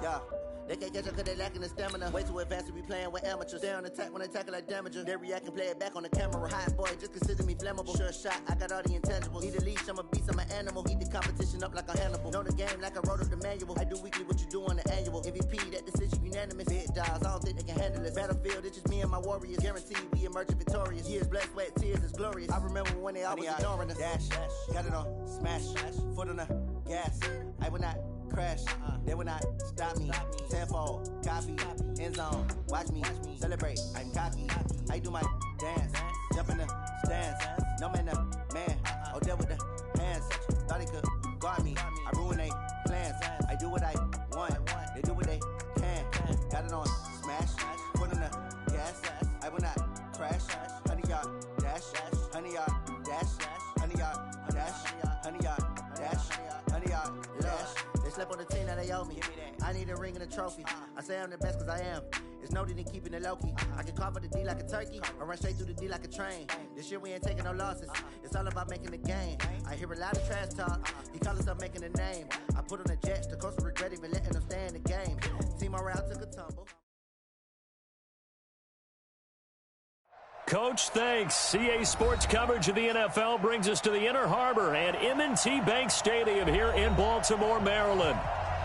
Yeah. They can't catch up cause they lacking the stamina. Way too advanced to be playing with amateurs. Stay on attack when they tackle like damager. They react and play it back on the camera. Hot boy, just consider me flammable. Sure shot, I got all the intangibles. Need a leash, I'm a beast, I'm an animal. Heat the competition up like a Hannibal. Know the game like I wrote up the manual. I do weekly what you do on the annual. MVP, that decision unanimous. Big dogs, I don't think they can handle this. Battlefield, it's just me and my warriors. Guaranteed we emerging victorious. Years, blood, sweat, tears, it's glorious. I remember when they always ignoring us. Dash, got it on, smash, foot on the gas. I will not crash, they will not stop me. Tenfold, copy, end zone, watch me celebrate. I'm cocky, I do my dance, jump in the stands. No man, man, oh there with the hands. Thought he could guard me, I ruin they plans. I do what I want, they do what they can. Got it on smash, put on the gas. I will not crash, 100-yard dash, 100-yard dash, 100-yard dash, 100-yard dash, 100-yard dash. They slept on the team, now they owe me. I need a ring and a trophy. I say I'm the best cause I am. It's no need in keeping it low-key. I can carve up the D like a turkey, or run straight through the D like a train. This year we ain't taking no losses. It's all about making the game. I hear a lot of trash talk. He call himself making a name. I put on the Jets. The coach will regret even letting them stay in the game. Team morale took a tumble. Coach, thanks. CA Sports coverage of the NFL brings us to the Inner Harbor and M&T Bank Stadium here in Baltimore, Maryland.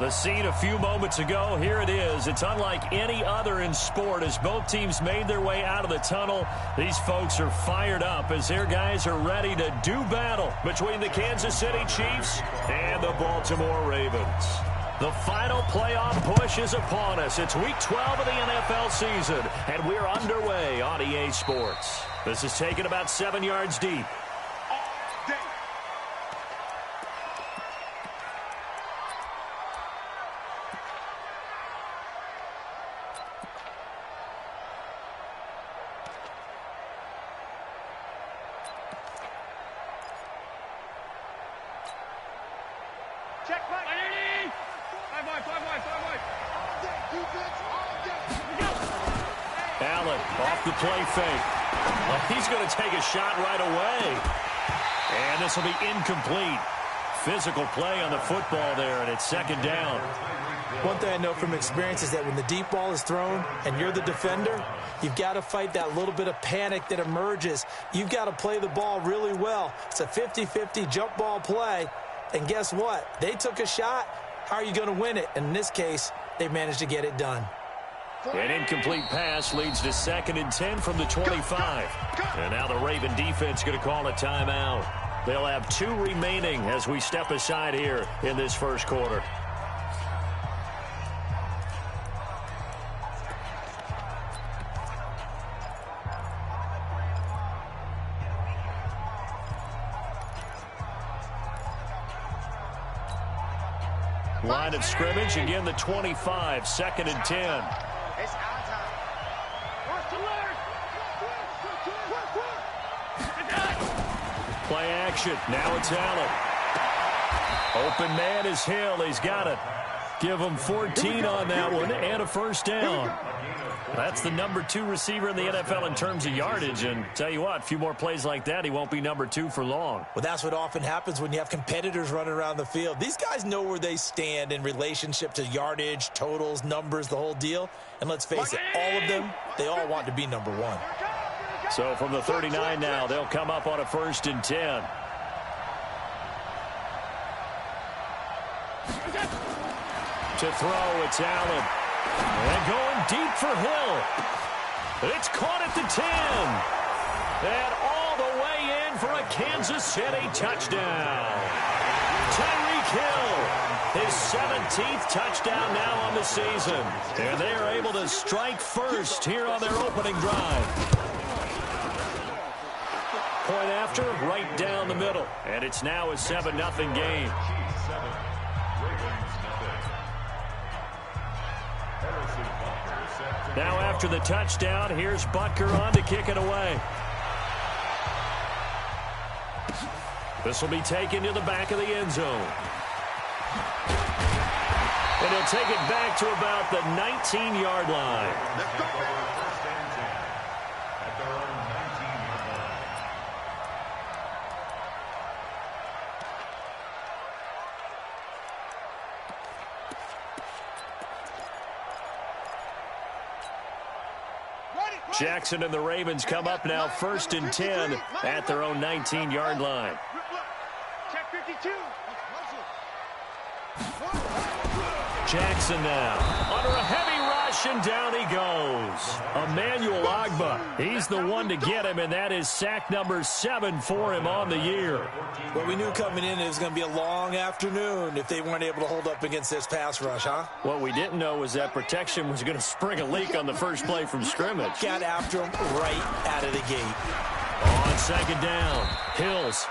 The scene a few moments ago, here it is. It's unlike any other in sport as both teams made their way out of the tunnel. These folks are fired up as their guys are ready to do battle between the Kansas City Chiefs and the Baltimore Ravens. The final playoff push is upon us. It's week 12 of the NFL season, and we're underway on EA Sports. This is taken about 7 yards deep. Allen off the play fake. Well, he's going to take a shot right away. And this will be incomplete. Physical play on the football there, and it's second down. One thing I know from experience is that when the deep ball is thrown and you're the defender, you've got to fight that little bit of panic that emerges. You've got to play the ball really well. It's a 50-50 jump ball play. And guess what? They took a shot. How are you going to win it? And in this case, they managed to get it done. An incomplete pass leads to 2nd and 10 from the 25. And now the Raven defense going to call a timeout. They'll have 2 remaining as we step aside here in this first quarter. Line of scrimmage, again the 25, 2nd and 10. Play action, now it's Allen. Open man is Hill, he's got it. Give him 14 on that one and a first down. That's the number 2 receiver in the NFL in terms of yardage, and tell you what, a few more plays like that, he won't be number 2 for long. Well, that's what often happens when you have competitors running around the field. These guys know where they stand in relationship to yardage, totals, numbers, the whole deal. And let's face it, all of them, they all want to be number 1. So from the 39 now, they'll come up on a 1st and 10. To throw, it's Allen. And going deep for Hill. It's caught at the 10. And all the way in for a Kansas City touchdown. Tyreek Hill, his 17th touchdown now on the season. And they are able to strike first here on their opening drive. Point after, right down the middle. And it's now a 7-0 game. Now after the touchdown, here's Butker on to kick it away. This will be taken to the back of the end zone. And he'll take it back to about the 19-yard line. Jackson and the Ravens come up now 1st and 10 at their own 19-yard line. Check 52. Jackson now under a heavy rush, and down he goes. Emmanuel Ogbah, he's the one to get him, and that is sack number 7 for him on the year. Well, we knew coming in it was going to be a long afternoon if they weren't able to hold up against this pass rush, huh? What we didn't know was that protection was going to spring a leak on the first play from scrimmage. Got after him right out of the gate. On 2nd down, Hills.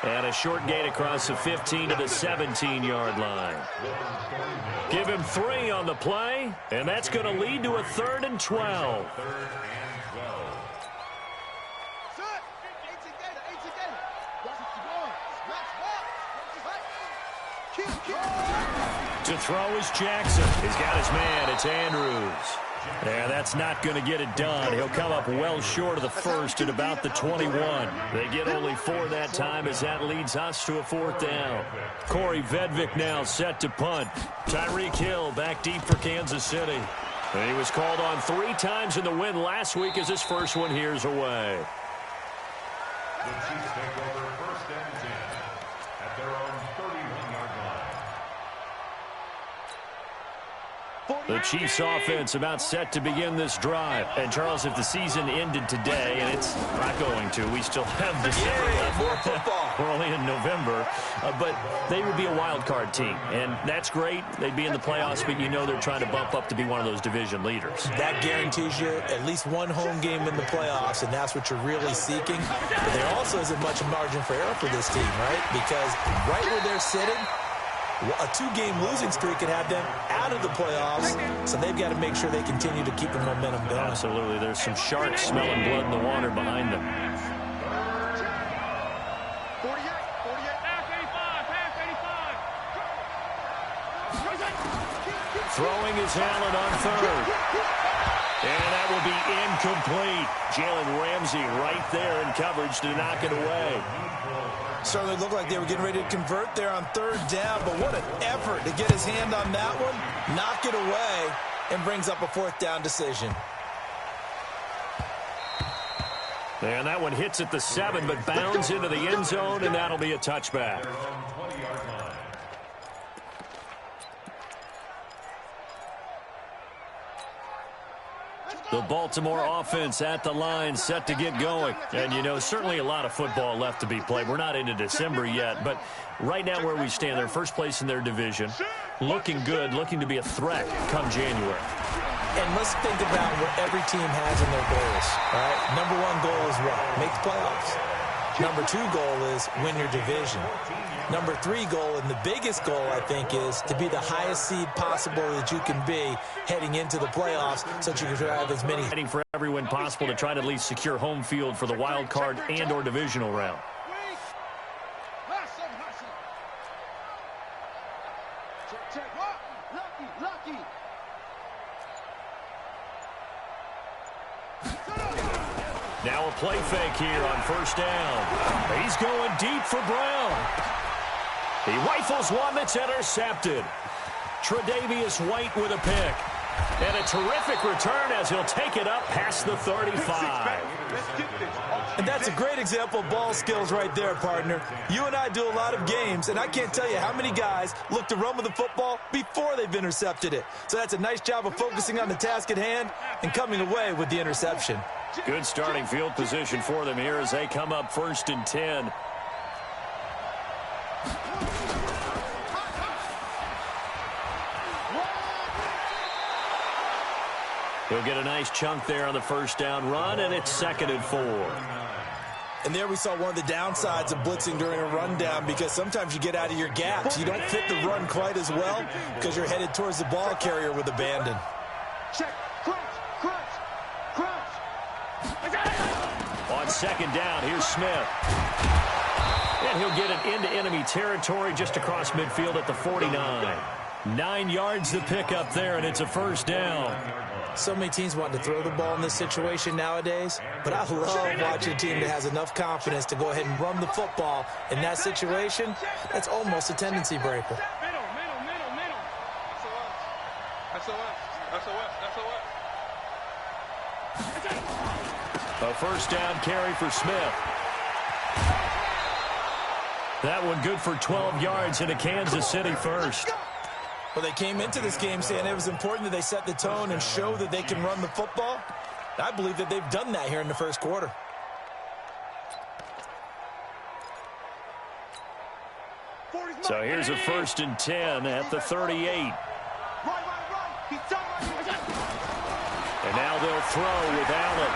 And a short gain across the 15 to the 17-yard line. Give him 3 on the play, and that's going to lead to a 3rd and 12. To throw is Jackson. He's got his man. It's Andrews. Yeah, that's not going to get it done. He'll come up well short of the first at about the 21. They get only 4 that time as that leads us to a 4th down. Corey Vedvik now set to punt. Tyreek Hill back deep for Kansas City. And he was called on 3 times in the win last week as his first one here's away. The Chiefs take over 1st and 10 at their own 31-yard line. The Chiefs offense about set to begin this drive. And, Charles, if the season ended today, and it's not going to, we still have December left. More football. We're only in November. But they would be a wild card team. And that's great. They'd be in the playoffs, but you know they're trying to bump up to be one of those division leaders. That guarantees you at least one home game in the playoffs, and that's what you're really seeking. But there also isn't much margin for error for this team, right? Because right where they're sitting, a 2-game losing streak could have them out of the playoffs, so they've got to make sure they continue to keep the momentum going. Absolutely. There's some sharks smelling blood in the water behind them. 48, pass 85, pass 85. Throwing is Allen on 3rd. And that will be incomplete. Jalen Ramsey right there in coverage to knock it away. Certainly looked like they were getting ready to convert there on 3rd down, but what an effort to get his hand on that one, knock it away, and brings up a 4th down decision. And that one hits at the 7, but bounds into the end zone, and that'll be a touchback. The Baltimore offense at the line, set to get going. And, you know, certainly a lot of football left to be played. We're not into December yet, but right now where we stand, they're first place in their division. Looking good, looking to be a threat come January. And let's think about what every team has in their goals, all right? Number 1 goal is what? Make the playoffs. Number 2 goal is win your division. Number 3 goal, and the biggest goal, I think, is to be the highest seed possible that you can be heading into the playoffs so that you can have as many. Heading for every win possible to try to at least secure home field for the wild card and or divisional round. Now a play fake here on 1st down. He's going deep for Brown. He rifles one that's intercepted. Tre'Davious White with a pick. And a terrific return as he'll take it up past the 35. And that's a great example of ball skills right there, partner. You and I do a lot of games, and I can't tell you how many guys look to run with the football before they've intercepted it. So that's a nice job of focusing on the task at hand and coming away with the interception. Good starting field position for them here as they come up 1st and 10. He'll get a nice chunk there on the 1st down run, and it's 2nd and 4. And there we saw one of the downsides of blitzing during a rundown, because sometimes you get out of your gaps. You don't fit the run quite as well because you're headed towards the ball carrier with abandon. Check, crunch. On 2nd down, here's Smith. And he'll get it into enemy territory just across midfield at the 49. 9 yards to pick up there, and it's a 1st down. So many teams want to throw the ball in this situation nowadays, but I love watching a team that has enough confidence to go ahead and run the football in that situation. That's almost a tendency breaker. Middle. SOS. A first down carry for Smith. That one good for 12 yards into Kansas City first. Well, they came into this game saying it was important that they set the tone and show that they can run the football. I believe that they've done that here in the first quarter. So here's a 1st and 10 at the 38. And now they'll throw with Allen.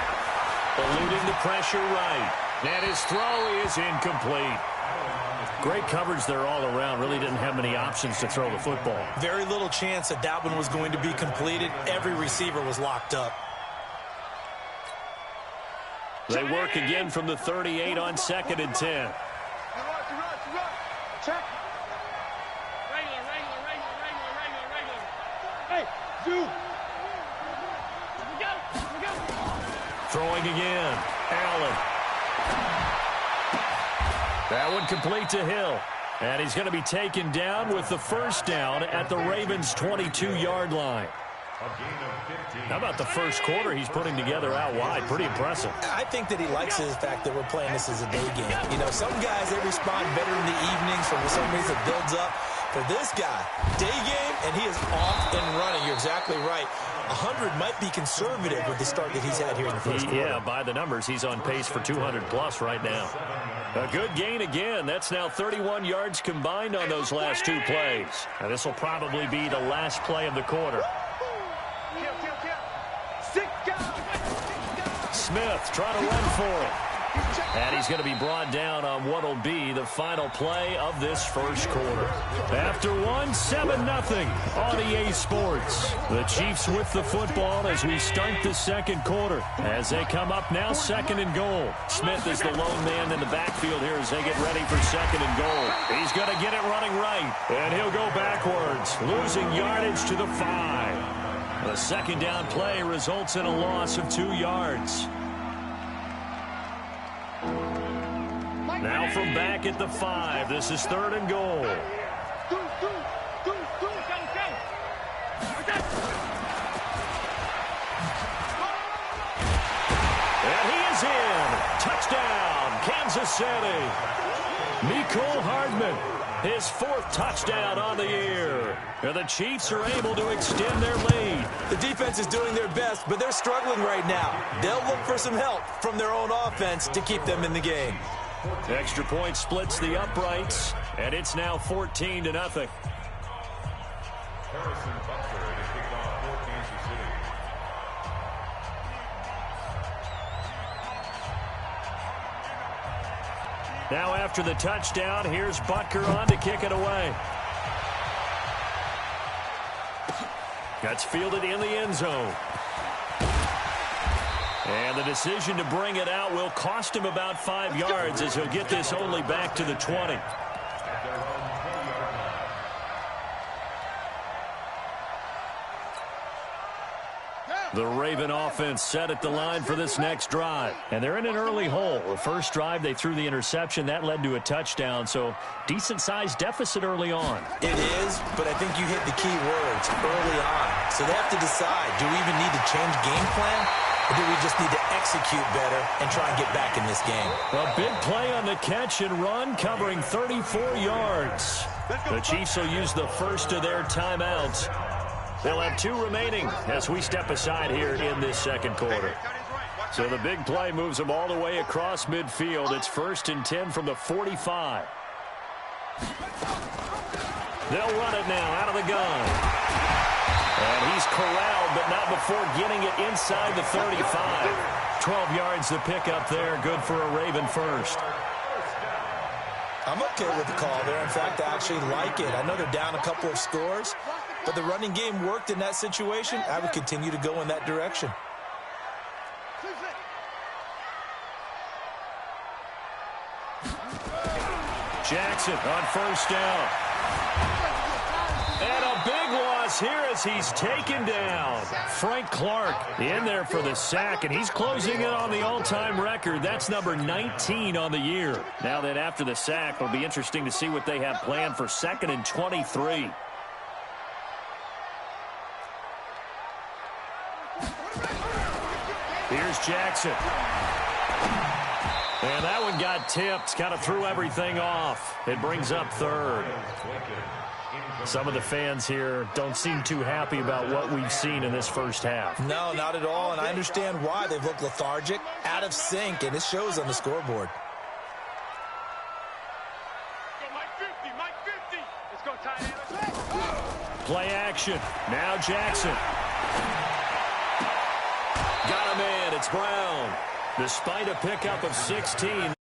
Eluding the pressure right. And his throw is incomplete. Great coverage there all around. Really didn't have many options to throw the football. Very little chance that one was going to be completed. Every receiver was locked up. They work again from the 38 on 2nd and 10. Check. Hey, do. Throwing again. Allen. That one complete to Hill. And he's going to be taken down with the first down at the Ravens' 22-yard line. How about the first quarter he's putting together out wide? Pretty impressive. I think that he likes the fact that we're playing this as a day game. You know, some guys, they respond better in the evenings. For some reason, it builds up. For this guy, day game, and he is off and running. You're exactly right. 100 might be conservative with the start that he's had here in the first quarter. Yeah, by the numbers, he's on pace for 200-plus right now. A good gain again. That's now 31 yards combined on those last 2 plays. Now, this will probably be the last play of the quarter. Smith trying to run for it. And he's going to be brought down on what will be the final play of this first quarter. After 7-0 on EA Sports. The Chiefs with the football as we start the second quarter. As they come up now, 2nd and goal. Smith is the lone man in the backfield here as they get ready for 2nd and goal. He's going to get it running right. And he'll go backwards, losing yardage to the 5. The second down play results in a loss of 2 yards. Now from back at the 5, this is 3rd and goal. And he is in. Touchdown, Kansas City. Mecole Hardman, his 4th touchdown on the year. And the Chiefs are able to extend their lead. The defense is doing their best, but they're struggling right now. They'll look for some help from their own offense to keep them in the game. Extra point splits the uprights, and it's now 14-0. Harrison Butler, it is kicked off for Kansas City. Now after the touchdown, here's Butker on to kick it away. That's fielded in the end zone. And the decision to bring it out will cost him about 5 yards as he'll get this only back to the 20. The Raven offense set at the line for this next drive. And they're in an early hole. The first drive, they threw the interception. That led to a touchdown, so decent-sized deficit early on. It is, but I think you hit the key words early on. So they have to decide, do we even need to change game plan? Or do we just need to execute better and try and get back in this game? A big play on the catch and run, covering 34 yards. The Chiefs will use the first of their timeouts. They'll have 2 remaining as we step aside here in this second quarter. So the big play moves them all the way across midfield. It's 1st and 10 from the 45. They'll run it now out of the gun. And he's corralled, but not before getting it inside the 35. 12 yards to pick up there. Good for a Raven first. I'm okay with the call there. In fact, I actually like it. I know they're down a couple of scores, but the running game worked in that situation. I would continue to go in that direction. Jackson on first down. And a big loss here as he's taken down. Frank Clark in there for the sack, and he's closing in on the all-time record. That's number 19 on the year. Now that after the sack, it'll be interesting to see what they have planned for 2nd and 23. Here's Jackson. And that one got tipped. Kind of threw everything off. It brings up third. Some of the fans here don't seem too happy about what we've seen in this first half. No, not at all, and I understand why. They've looked lethargic, out of sync, and it shows on the scoreboard. Let's go, Ty. Play action. Now Jackson. Got him in. It's Brown. Despite a pickup of 16.